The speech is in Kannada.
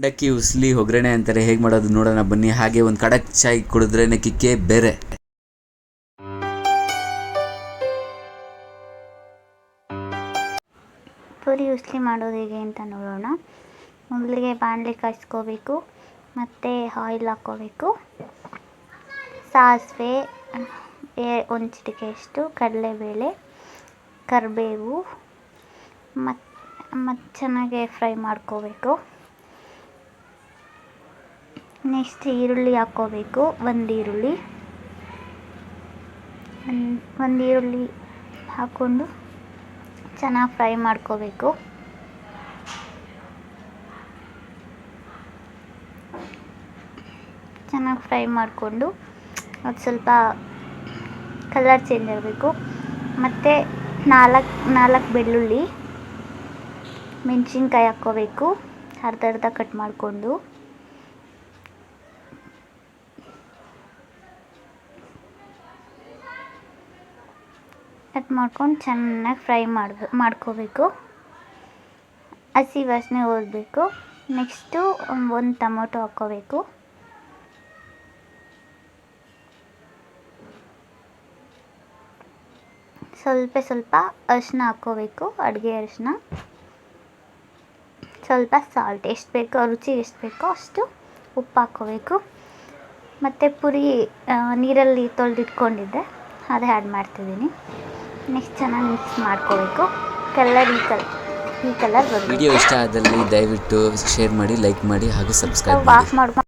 ಮಂಡಕ್ಕಿ ಉಸ್ಲಿ ಒಗ್ಗರಣೆ ಅಂತಾರೆ, ಹೇಗೆ ಮಾಡೋದು ನೋಡೋಣ ಬನ್ನಿ. ಹಾಗೆ ಒಂದು ಕಡಕ್ ಚಾಯ್ ಕುಡಿದ್ರೇನೆ ಕಿಕ್ಕೇ ಬೇರೆ. ಪೂರಿ ಉಸ್ಲಿ ಮಾಡೋದು ಹೇಗೆ ಅಂತ ನೋಡೋಣ. ಮೊದಲಿಗೆ ಬಾಣಲೆ ಕಾಯಿಸ್ಕೋಬೇಕು, ಮತ್ತು ಆಯಿಲ್ ಹಾಕ್ಕೋಬೇಕು, ಸಾಸಿವೆ, ಒಂದು ಚಿಟಿಕೆಯಷ್ಟು ಕಡಲೆಬೇಳೆ, ಕರಿಬೇವು ಮತ್ತು ಚೆನ್ನಾಗಿ ಫ್ರೈ ಮಾಡ್ಕೋಬೇಕು. ನೆಕ್ಸ್ಟ್ ಈರುಳ್ಳಿ ಹಾಕ್ಕೋಬೇಕು, ಒಂದು ಈರುಳ್ಳಿ ಹಾಕ್ಕೊಂಡು ಚೆನ್ನಾಗಿ ಫ್ರೈ ಮಾಡ್ಕೋಬೇಕು. ಚೆನ್ನಾಗಿ ಫ್ರೈ ಮಾಡಿಕೊಂಡು ಅದು ಸ್ವಲ್ಪ ಕಲರ್ ಚೇಂಜ್ ಆಗಬೇಕು. ಮತ್ತು ನಾಲ್ಕು ಬೆಳ್ಳುಳ್ಳಿ, ಮೆಣಸಿನ್ಕಾಯಿ ಹಾಕ್ಕೋಬೇಕು, ಅರ್ಧ ಕಟ್ ಮಾಡಿಕೊಂಡು. ಕಟ್ ಮಾಡ್ಕೊಂಡು ಚೆನ್ನಾಗಿ ಫ್ರೈ ಮಾಡ್ಕೋಬೇಕು, ಹಸಿ ವಾಸನೆ ಹೋಗಬೇಕು. ನೆಕ್ಸ್ಟು ಒಂದು ಟೊಮೊಟೊ ಹಾಕ್ಕೋಬೇಕು, ಸ್ವಲ್ಪ ಅರಿಶಿನ ಹಾಕ್ಕೋಬೇಕು, ಅಡುಗೆ ಅರಿಶಿನ, ಸ್ವಲ್ಪ ಸಾಲ್ಟ್, ಎಷ್ಟು ಬೇಕೋ ರುಚಿಗೆ ಎಷ್ಟು ಬೇಕೋ ಅಷ್ಟು ಉಪ್ಪು ಹಾಕ್ಕೋಬೇಕು. ಮತ್ತು ಪುರಿ ನೀರಲ್ಲಿ ತೊಳೆದಿಟ್ಕೊಂಡಿದ್ದೆ ಅದೇ ಆ್ಯಡ್ ಮಾಡ್ತಿದ್ದೀನಿ. ನೆಕ್ಸ್ಟ್ ಚೆನ್ನಾಗಿ ಮಿಕ್ಸ್ ಮಾಡ್ಕೋಬೇಕು. ಈ ಕಲರ್ ಬರಬೇಕು. ವಿಡಿಯೋ ಇಷ್ಟ ಆದಲ್ಲಿ ದಯವಿಟ್ಟು ಶೇರ್ ಮಾಡಿ, ಲೈಕ್ ಮಾಡಿ, ಹಾಗೂ ಸಬ್ಸ್ಕ್ರೈಬ್ ಆಫ್ ಮಾಡಿ.